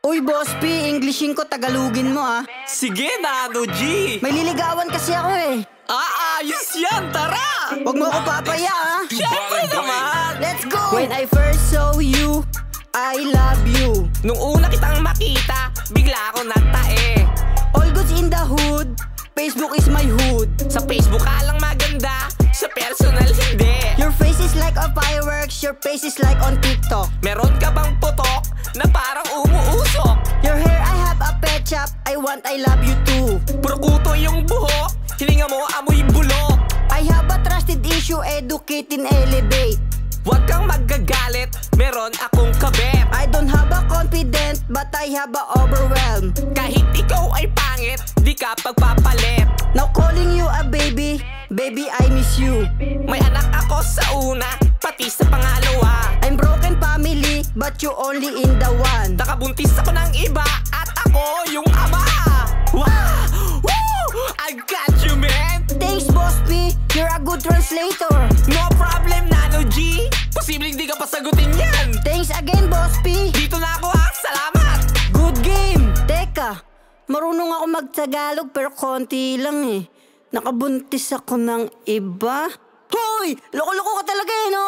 Uy, Boss P, Englishin ko, Tagalogin mo ah. Sige, Nano G. May liligawan kasi ako eh. Ayos yan, tara! Huwag mo ako papaya ah. Siyempre naman! Let's go! When I first saw you, I love you. Nung una kitang makita, bigla ako natae. All goods in the hood, Facebook is my hood. Sa Facebook ka lang maganda, sa personal hindi. Your face is like a fireworks, your face is like on TikTok. Meron ka bang putok na parang umuusok? Your hair, I have a pet shop, I want, I love you too. Puro kuto yung buhok, hininga mo amoy bulok. I have a trusted issue, educate and elevate. Huwag kang magagalit, meron akong kabet. I don't have a confident, but I have a overwhelm. Kahit ikaw ay pangit, di ka pagpapalit. Now calling you a baby, baby I miss you. May anak ako sa una, pati sa pangalawa. I'm broken family, but you only in the one. Nakabuntis ako ng iba, at ako yung ama. Wow! Woo! I got you, man! Thanks, Boss P, you're a good translator. No problem, Nano G. Posibleng di ka pasagutin yan. Thanks again, Boss P. Dito na ako ha, salamat. Good game. Teka, marunong ako mag-Tagalog pero konti lang eh. Nakabuntis ako ng iba. Hoy! Loko-loko ka talaga eh, no?